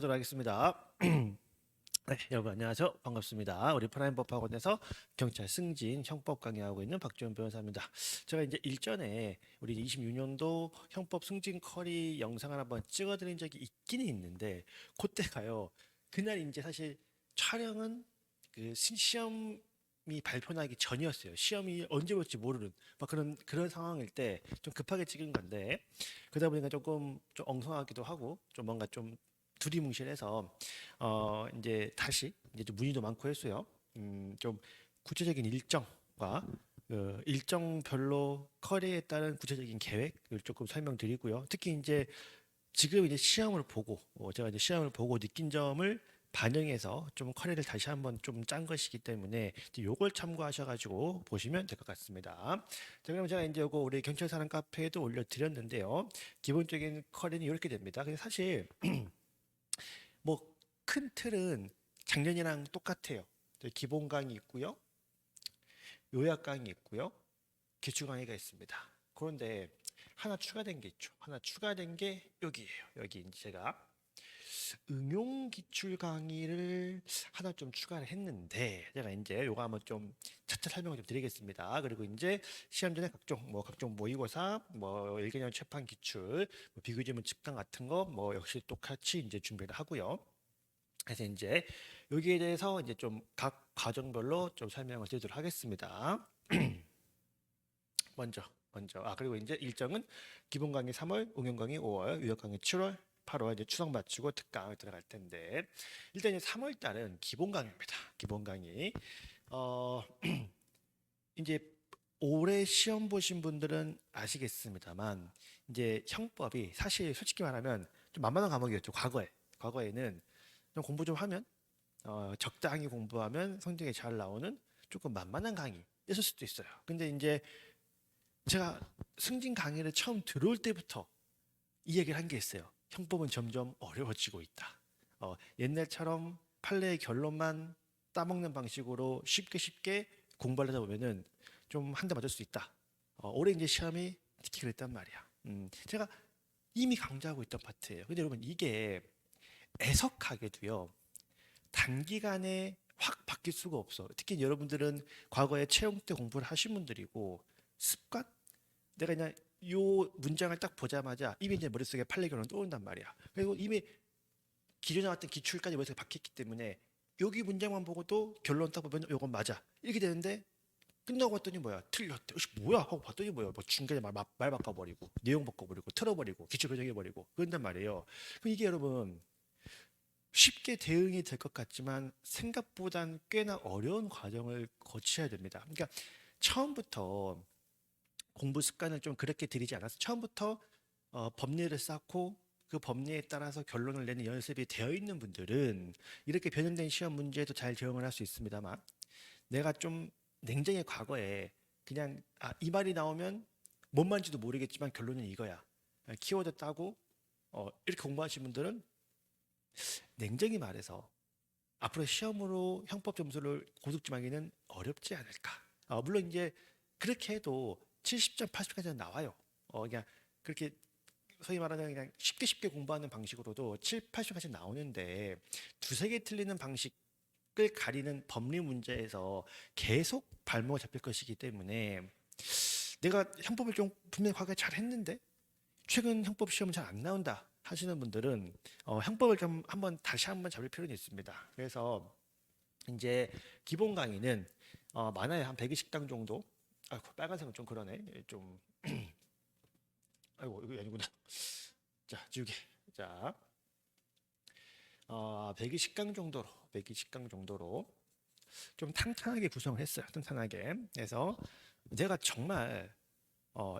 하도록 하겠습니다. 네, 여러분 안녕하세요. 반갑습니다. 우리 프라임법학원에서 경찰 승진 형법 강의하고 있는 박지원 변호사입니다. 제가 이제 일전에 우리 26년도 형법 승진 쿼리 영상을 한번 찍어드린 적이 있기는 있는데 그때가요. 그날 이제 사실 촬영은 그 시험이 발표나기 전이었어요. 시험이 언제 올지 모르는 막 그런 상황일 때 좀 급하게 찍은 건데 그러다 보니까 조금 좀 엉성하기도 하고 좀 뭔가 좀 두리뭉실해서 이제 다시 이제 좀 문의도 많고 했어요. 좀 구체적인 일정과 그 일정별로 커리에 따른 구체적인 계획을 조금 설명드리고요. 특히 이제 지금 이제 시험을 보고 제가 이제 시험을 보고 느낀 점을 반영해서 좀 커리를 다시 한번 좀 짠 것이기 때문에 이제 요걸 참고하셔가지고 보시면 될 것 같습니다. 자, 그럼 제가 이제 요거 우리 경찰 사람 카페에도 올려드렸는데요. 기본적인 커리는 이렇게 됩니다. 근데 사실 뭐 큰 틀은 작년이랑 똑같아요. 기본 강의 있고요. 요약 강의 있고요. 기출 강의가 있습니다. 그런데 하나 추가된 게 있죠. 하나 추가된 게 여기예요. 여기 이제 제가 응용 기출 강의를 하나 좀 추가를 했는데 제가 이제 요거 한번 좀 차차 설명을 좀 드리겠습니다. 그리고 이제 시험 전에 각종 모의고사, 뭐 일개년 체판 기출, 뭐 비교지문 집강 같은 거 뭐 역시 똑같이 이제 준비를 하고요. 그래서 이제 여기에 대해서 이제 좀 각 과정별로 좀 설명을 드리도록 하겠습니다. 먼저 그리고 이제 일정은 기본 강의 3월, 응용 강의 5월, 유역 강의 7월, 8월 이제 추석 마치고 특강 들어갈 텐데 일단 이제 3월 달은 기본 강의입니다. 기본 강의. 어 이제 올해 시험 보신 분들은 아시겠습니다만 이제 형법이 사실 솔직히 말하면 좀 만만한 과목이었죠. 과거에는 좀 공부 좀 하면 적당히 공부하면 성적이 잘 나오는 조금 만만한 강의였을 수도 있어요. 근데 이제 제가 승진 강의를 처음 들어올 때부터 이 얘기를 한 게 있어요. 형법은 점점 어려워지고 있다. 옛날처럼 판례의 결론만 따먹는 방식으로 쉽게 공부를 하다 보면은 좀 한 대 맞을 수 있다. 올해 이제 시험이 특히 그랬단 말이야. 제가 이미 강조하고 있던 파트예요. 근데 여러분 이게 애석하게도요. 단기간에 확 바뀔 수가 없어. 특히 여러분들은 과거에 채용 때 공부를 하신 분들이고 습관? 내가 그냥 요 문장을 딱 보자마자 이미 이제 머릿속에 판례 결론 떠온단 말이야. 그리고 이미 기존에 나왔던 기출까지 머릿속에 박혔기 때문에 여기 문장만 보고도 결론 딱 보면 요건 맞아. 이렇게 되는데 끝나고 봤더니 뭐야 틀렸대. 뭐야 하고 봤더니 뭐야 뭐 중간에 말 바꿔버리고 내용 바꿔버리고 틀어버리고 기출 교정해버리고 그런단 말이에요. 그럼 이게 여러분 쉽게 대응이 될 것 같지만 생각보단 꽤나 어려운 과정을 거쳐야 됩니다. 그러니까 처음부터 공부 습관을 좀 그렇게 들이지 않아서 처음부터 법리를 쌓고 그 법리에 따라서 결론을 내는 연습이 되어 있는 분들은 이렇게 변형된 시험 문제도 잘 대응을 할 수 있습니다만 내가 좀 냉정히 과거에 그냥 이 말이 나오면 뭔 말인지도 모르겠지만 결론은 이거야. 키워드 따고 이렇게 공부하신 분들은 냉정히 말해서 앞으로 시험으로 형법 점수를 고득점하기는 어렵지 않을까. 물론 이제 그렇게 해도 70점, 80점까지는 나와요. 그냥 그렇게 소위 말하는 그냥 쉽게 공부하는 방식으로도 7, 80점까지 나오는데 두세 개 틀리는 방식을 가리는 법리 문제에서 계속 발목을 잡힐 것이기 때문에 내가 형법을 좀 분명히 과거에 잘 했는데 최근 형법 시험은 잘 안 나온다 하시는 분들은 형법을 좀 다시 한번 잡을 필요는 있습니다. 그래서 이제 기본 강의는 많아야 한 120강 정도. 아이고 빨간색은 좀 그러네. 좀 아이고 이거 아니구나. 자 지우개. 자 120강 정도로 좀 탄탄하게 구성을 했어요. 탄탄하게. 그래서 제가 정말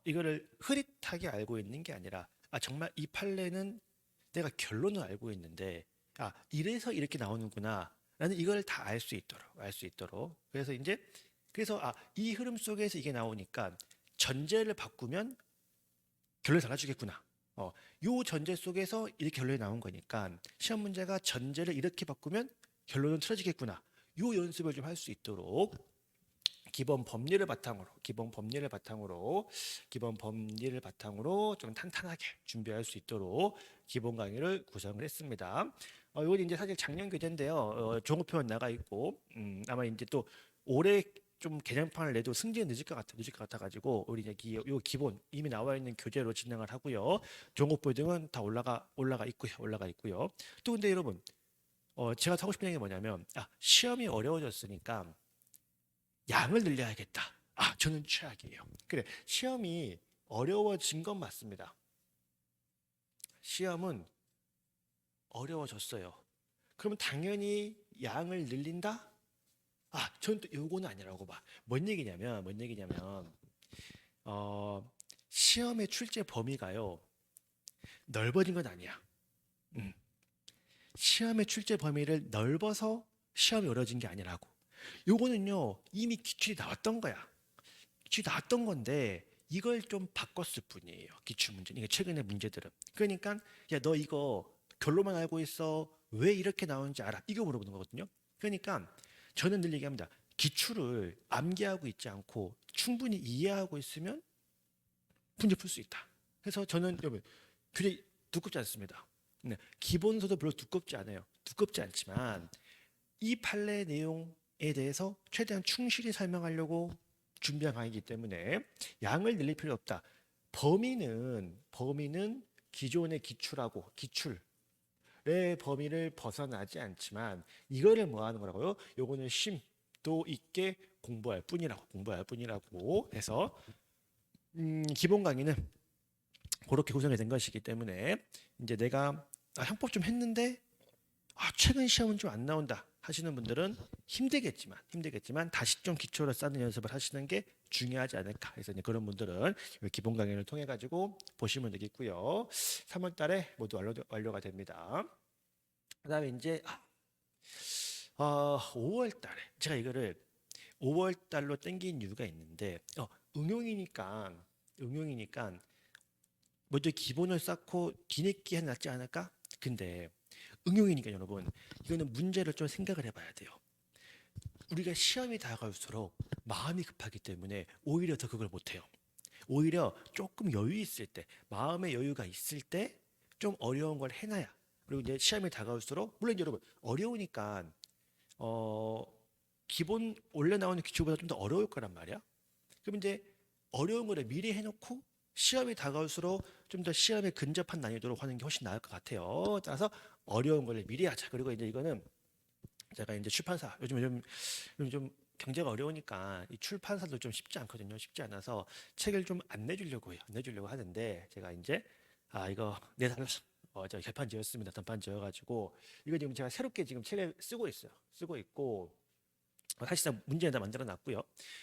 이거를 흐릿하게 알고 있는 게 아니라 정말 이 판례는 내가 결론을 알고 있는데 이래서 이렇게 나오는구나 라는 이걸 다 알 수 있도록 그래서 이제 이 흐름 속에서 이게 나오니까 전제를 바꾸면 결론이 달라지겠구나. 요 전제 속에서 이렇게 결론이 나온 거니까 시험 문제가 전제를 이렇게 바꾸면 결론은 틀어지겠구나. 요 연습을 좀 할 수 있도록 기본 법리를 바탕으로 좀 탄탄하게 준비할 수 있도록 기본 강의를 구성을 했습니다. 이건 이제 사실 작년 교재인데요. 종합표현 나가 있고, 아마 이제 또 올해 좀 개정판을 내도 승진이 늦을 것 같아가지고 우리 이제 요 기본 이미 나와 있는 교재로 진행을 하고요. 종합표 등은 다 올라가 있고요. 또 근데 여러분, 제가 하고 싶은 얘기 뭐냐면, 시험이 어려워졌으니까 양을 늘려야겠다. 저는 최악이에요. 그래, 시험이 어려워진 건 맞습니다. 시험은 어려워졌어요. 그러면 당연히 양을 늘린다? 저는 또 요거는 아니라고 봐. 뭔 얘기냐면, 시험의 출제 범위가요, 넓어진 건 아니야. 음. 시험의 출제 범위를 넓어서 시험이 어려워진 게 아니라고. 요거는요, 이미 기출이 나왔던 거야. 기출이 나왔던 건데, 이걸 좀 바꿨을 뿐이에요. 기출 문제. 이게 최근의 문제들은. 그러니까, 야, 너 이거 결론만 알고 있어. 왜 이렇게 나오는지 알아? 이거 물어보는 거거든요. 그러니까, 저는 늘 얘기합니다. 기출을 암기하고 있지 않고 충분히 이해하고 있으면 문제 풀 수 있다. 그래서 저는 여러분 교재 두껍지 않습니다. 네, 기본서도 별로 두껍지 않아요. 두껍지 않지만 이 판례 내용에 대해서 최대한 충실히 설명하려고 준비한 강의이기 때문에 양을 늘릴 필요 없다. 범위는 기존의 기출의 범위를 벗어나지 않지만 이거를 뭐 하는 거라고요? 요거는 심도 있게 공부할 뿐이라고 해서 기본 강의는 그렇게 구성이 된 것이기 때문에 이제 내가 형법 좀 했는데 최근 시험은 좀 안 나온다 하시는 분들은 힘들겠지만 다시 좀 기초를 쌓는 연습을 하시는 게 중요하지 않을까. 그래서 이제 그런 분들은 기본 강의를 통해 가지고 보시면 되겠고요. 3월 달에 모두 완료가 됩니다. 그다음에 이제 5월 달에 제가 이거를 5월 달로 땡긴 이유가 있는데 응용이니까 먼저 기본을 쌓고 뒤늦게 해 놨지 않을까? 근데 응용이니까 여러분 이거는 문제를 좀 생각을 해봐야 돼요. 우리가 시험이 다가올수록 마음이 급하기 때문에 오히려 더 그걸 못해요. 오히려 조금 여유 있을 때, 마음의 여유가 있을 때 좀 어려운 걸 해놔야. 그리고 이제 시험이 다가올수록 물론 여러분 어려우니까 기본 원래 나오는 기출보다 좀 더 어려울 거란 말이야. 그럼 이제 어려운 거를 미리 해놓고 시험이 다가올수록 좀 더 시험에 근접한 난이도로 하는 게 훨씬 나을 것 같아요. 따라서 어려운 걸 미리 하자. 그리고 이제 이거는 제가 이제 출판사 요즘 좀 경제가 어려우니까 이 출판사도 좀 쉽지 않거든요. 쉽지 않아서 책을 좀 안 내주려고 해요. 안 내주려고 하는데 제가 이제 이거 내달 저 결판 지었습니다. 단판 지어가지고 이거 지금 제가 새롭게 지금 책을 쓰고 있어요. 쓰고 있고 사실상 문제에다 만들어 놨고요.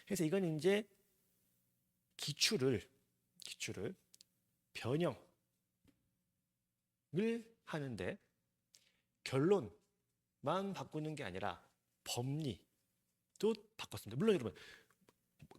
그래서 이건 이제 기출을 변형을 하는데 결론만 바꾸는 게 아니라 법리도 바꿨습니다. 물론 여러분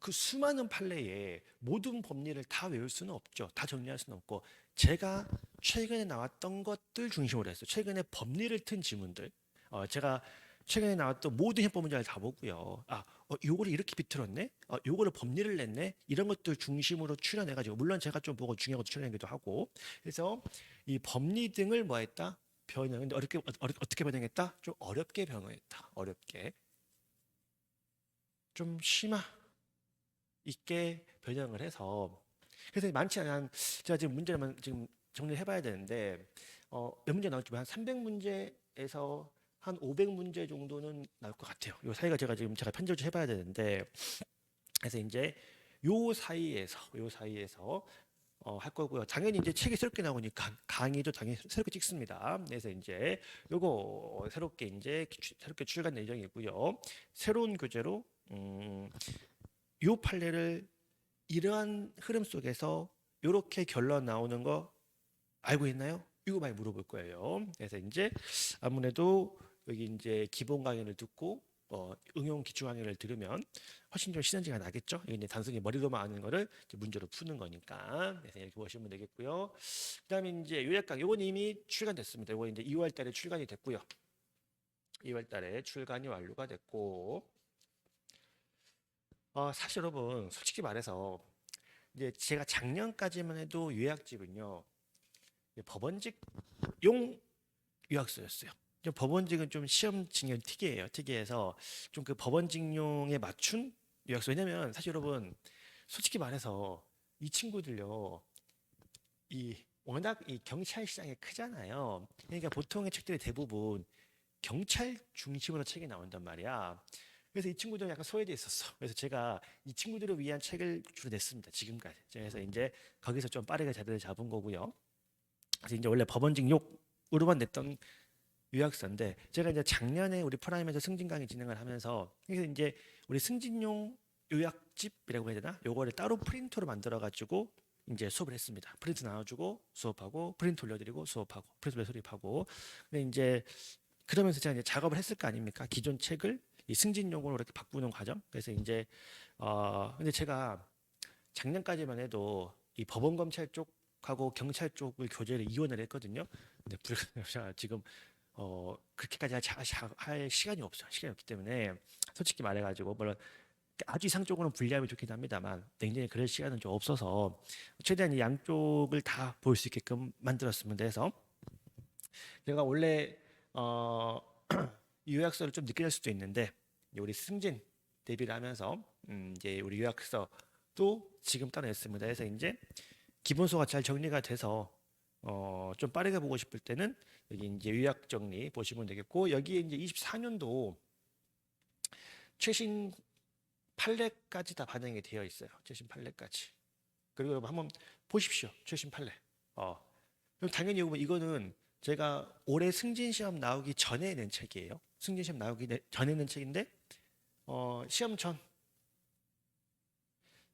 그 수많은 판례에 모든 법리를 다 외울 수는 없죠. 다 정리할 수는 없고 제가 최근에 나왔던 것들 중심으로 했어요. 최근에 법리를 튼 지문들 제가 최근에 나왔던 모든 형법 문제를 다 보고요. 요거를 이렇게 비틀었네. 요거를 법리를 냈네. 이런 것들 중심으로 추려내가지고 물론 제가 좀 보고 중요한 것도 추려내기도 하고 그래서 이 법리 등을 뭐 했다? 변형. 근데 어떻게 변형했다? 좀 어렵게 변형했다. 어렵게. 좀 심화 있게 변형을 해서 그래서 많지 않은 제가 지금 문제만 지금 정리를 해봐야 되는데 몇 문제 나올지 한 300문제에서 한 500문제 정도는 나올 것 같아요. 요 사이가 제가 편집을 좀 해봐야 되는데 그래서 이제 요 사이에서 할 거고요. 당연히 이제 책이 새롭게 나오니까 강의도 당연히 새롭게 찍습니다. 그래서 이제 요거 새롭게 출간 예정이고요. 새로운 교재로 요 판례를 이러한 흐름 속에서 이렇게 결론 나오는 거 알고 있나요? 이거 많이 물어볼 거예요. 그래서 이제 아무래도 여기 이제 기본 강의를 듣고 응용 기초 강의를 들으면 훨씬 좀 시너지가 나겠죠. 이게 이제 단순히 머리로만 아는 거를 이제 문제로 푸는 거니까. 그래서 이렇게 보시면 되겠고요. 그다음에 이제 요약 강의 이건 이미 출간됐습니다. 이거 이제 2월 달에 출간이 됐고요. 2월 달에 출간이 완료가 됐고 사실 여러분 솔직히 말해서 이제 제가 작년까지만 해도 요약집은요 법원직용 요약서였어요. 좀 법원직은 좀 시험징용 특이해요. 특이해서 좀 그 법원직용에 맞춘 요약서. 왜냐면 사실 여러분 솔직히 말해서 이 친구들요, 이 워낙 이 경찰 시장이 크잖아요. 그러니까 보통의 책들이 대부분 경찰 중심으로 책이 나온단 말이야. 그래서 이 친구들은 약간 소외돼 있었어. 그래서 제가 이 친구들을 위한 책을 주로 냈습니다. 지금까지. 그래서 이제 거기서 좀 빠르게 자리를 잡은 거고요. 그래서 이제 원래 법원직 욕으로만 냈던 요약서인데, 제가 이제 작년에 우리 프라임에서 승진 강의 진행을 하면서, 그래서 이제 우리 승진용 요약집이라고 해야 되나? 요거를 따로 프린터로 만들어 가지고 이제 수업을 했습니다. 프린트 나눠주고 수업하고, 프린트 올려드리고 수업하고, 프린트 매수립하고. 근데 이제 그러면서 제가 이제 작업을 했을 거 아닙니까? 기존 책을 이 승진용으로 이렇게 바꾸는 과정. 그래서 이제 근데 제가 작년까지만 해도 이 법원 검찰 쪽하고 경찰 쪽을 교재를 이원을 했거든요. 근데 불가능해서 지금 그렇게까지 할 시간이 없어요. 시간이 없기 때문에 솔직히 말해가지고 물론 아주 이상적으로는 분리하면 좋긴 합니다만 굉장히 그럴 시간은 좀 없어서 최대한 이 양쪽을 다 볼 수 있게끔 만들었습니다. 해서 제가 원래 어, 이 요약서를 좀 늦게 낼 수도 있는데 우리 승진 대비를 하면서 이제 우리 요약서도 지금 따냈습니다. 그래서 이제 기본소가 잘 정리가 돼서 좀 빠르게 보고 싶을 때는 여기 이제 요약 정리 보시면 되겠고, 여기에 이제 24년도 최신 판례까지 다 반영이 되어 있어요. 최신 판례까지. 그리고 여러분 한번 보십시오. 최신 판례. 그럼 당연히 이거는 제가 올해 승진 시험 나오기 전에 낸 책이에요. 승진 시험 나오기 전에 낸 책인데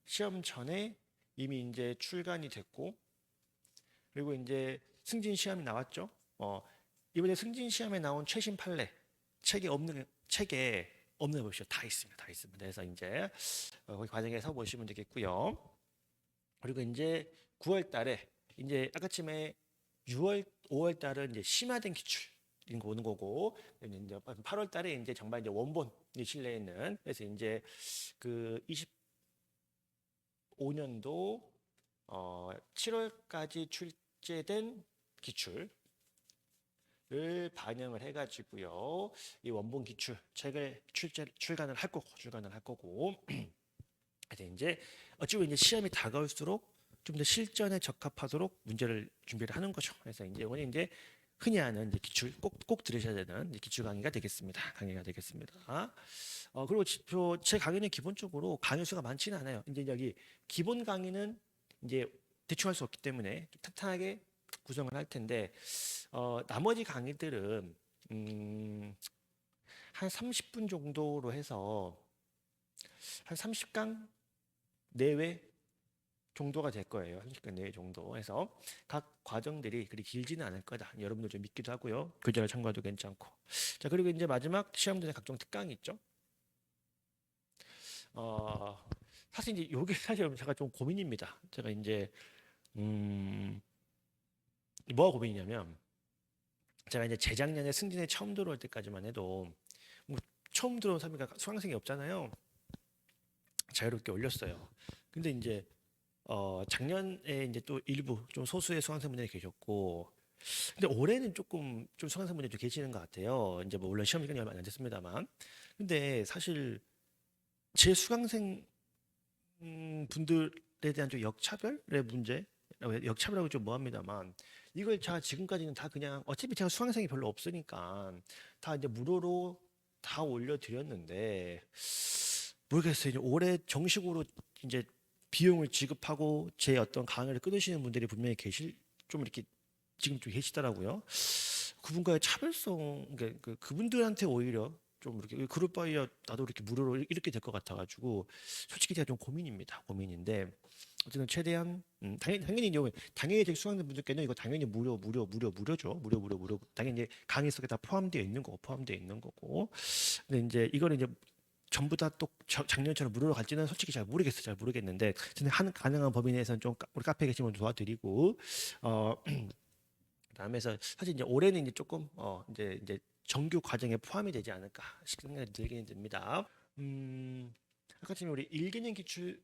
시험 전에 이미 이제 출간이 됐고, 그리고 이제 승진 시험이 나왔죠. 이번에 승진 시험에 나온 최신 판례 책에 없는 보시죠. 다 있습니다. 다 있습니다. 그래서 이제 거기 과정에서 보시면 되겠고요. 그리고 이제 9월 달에 이제 아까쯤에 6월, 5월 달은 이제 심화된 기출 거 오는 거고, 이제 8월 달에 이제 정말 이제 원본이 실내에 있는, 그래서 이제 그 25년도 7월까지 출제된 기출을 반영을 해가지고요, 이 원본 기출 책을 출간을 할 거고. 그래서 이제 어찌 보면 이제 시험이 다가올수록 좀 더 실전에 적합하도록 문제를 준비를 하는 거죠. 그래서 이제 이거는 이제 흔히 하는 이제 기출 꼭 들으셔야 되는 이제 기출 강의가 되겠습니다. 그리고 제 강의는 기본적으로 강의 수가 많지는 않아요. 이제 여기 기본 강의는 이제 대충 할 수 없기 때문에 좀 탄탄하게 구성을 할 텐데, 나머지 강의들은 한 30분 정도로 해서 한 30강 내외 정도가 될 거예요. 30강 내외 정도 해서 각 과정들이 그리 길지는 않을 거다. 여러분들 좀 믿기도 하고요. 교재를 참고해도 괜찮고. 자, 그리고 이제 마지막 시험 전에 각종 특강이 있죠. 사실 이제 요게 사실 제가 좀 고민입니다. 제가 이제 뭐가 고민이냐면, 제가 이제 재작년에 승진에 처음 들어올 때까지만 해도 뭐 처음 들어온 사람이 수강생이 없잖아요. 자유롭게 올렸어요. 근데 이제 작년에 이제 또 일부 좀 소수의 수강생분들이 계셨고, 근데 올해는 조금 좀 수강생분들이 좀 계시는 것 같아요. 이제 뭐 물론 시험 기간이 얼마 안 됐습니다만, 근데 사실 제 수강생 분들에 대한 좀 역차별의 문제, 역차별하고 좀 뭐합니다만, 이걸 제가 지금까지는 다 그냥 어차피 제가 수강생이 별로 없으니까 다 이제 무료로 다 올려드렸는데, 모르겠어요. 이제 올해 정식으로 이제 비용을 지급하고 제 어떤 강의를 끊으시는 분들이 분명히 좀 이렇게 지금 좀 계시더라고요. 그분과의 차별성, 그러니까 그분들한테 오히려 좀 이렇게 그룹 바이어 나도 이렇게 무료로 이렇게 될 것 같아가지고 솔직히 제가 좀 고민인데, 어쨌든 최대한 당연히 이제 당연히 제 수강생 분들께는 이거 당연히 무료죠. 무료 당연히 강의 속에 다 포함되어 있는 거고. 근데 이제 이거를 이제 전부 다 또 작년처럼 무료로 갈지는 솔직히 잘 모르겠는데, 저는 가능한 범위 내에서는 좀 우리 카페에 계시면 도와드리고, 그다음에서 사실 이제 올해는 이제 조금 이제 정규 과정에 포함이 되지 않을까 생각이 들긴 듭니다. 아까 지금 우리 1개년 기출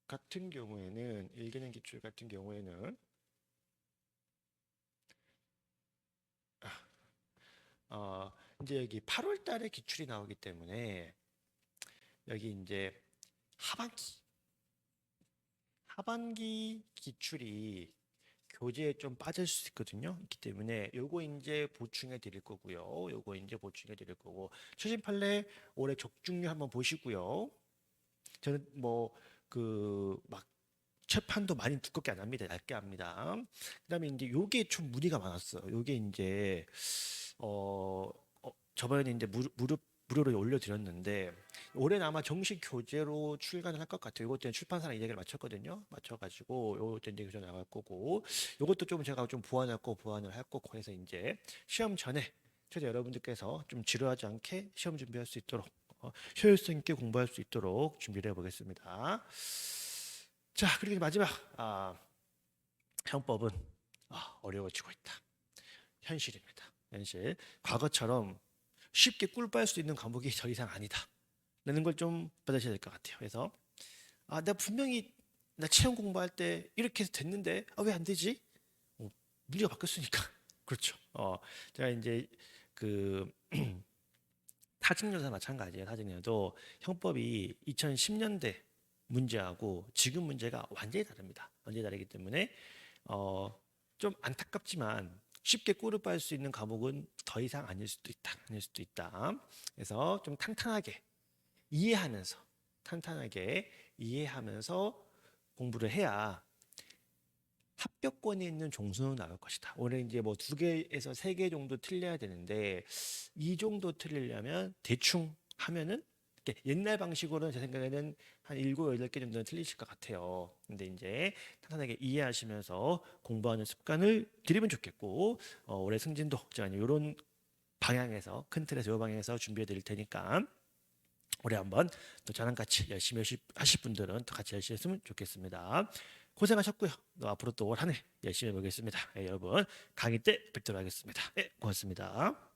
같은 경우에는 이제 여기 8월 달에 기출이 나오기 때문에 여기 이제 하반기 기출이 교재에 좀 빠질 수 있거든요. 있기 때문에 요거 이제 보충해 드릴 거고요. 요거 이제 보충해 드릴 거고 최신 판례 올해 적중률 한번 보시고요. 저는 뭐 그 막 채판도 많이 두껍게 안 합니다. 얇게 합니다. 그다음에 이제 요게 좀 문의가 많았어요. 요게 이제 어, 저번에 이제 무료로 올려드렸는데 올해는 아마 정식 교재로 출간을 할 것 같아요. 이것도 출판사랑 이야기를 마쳤거든요. 맞춰가지고 요것도 이제 교재 나갈 거고 요것도 좀 제가 좀 보완을 할 거고 해서 이제 시험 전에 최대 여러분들께서 좀 지루하지 않게 시험 준비할 수 있도록 효율성 있게 공부할 수 있도록 준비를 해보겠습니다. 자, 그리고 마지막 형법은 어려워지고 있다. 현실입니다. 현실. 과거처럼 쉽게 꿀 빨 수 있는 과목이 더 이상 아니다. 라는 걸 좀 받으셔야 될 것 같아요. 그래서 내가 분명히 나 채용 공부할 때 이렇게 해서 됐는데 왜 안 되지? 문제가 바뀌었으니까. 그렇죠. 제가 이제 그 타직여사 마찬가지예요. 타직여도 형법이 2010년대 문제하고 지금 문제가 완전히 다릅니다. 완전히 다르기 때문에 좀 안타깝지만 쉽게 꿀을 빨 수 있는 과목은 더 이상 아닐 수도 있다. 아닐 수도 있다. 그래서 좀 탄탄하게 이해하면서 공부를 해야 합격권이 있는 종수는 나올 것이다. 올해 이제 뭐 2개에서 3개 정도 틀려야 되는데 이 정도 틀리려면 대충 하면은 옛날 방식으로는 제 생각에는 한 7, 8개 정도는 틀리실 것 같아요. 근데 이제 탄탄하게 이해하시면서 공부하는 습관을 들이면 좋겠고 올해 승진도 제가 이런 방향에서 큰 틀에서 이 방향에서 준비해 드릴 테니까 올해 한번 또 저랑 같이 열심히 하실 분들은 또 같이 열심히 했으면 좋겠습니다. 고생하셨고요. 앞으로 또 올 한 해 열심히 해보겠습니다. 여러분 강의 때 뵙도록 하겠습니다. 고맙습니다.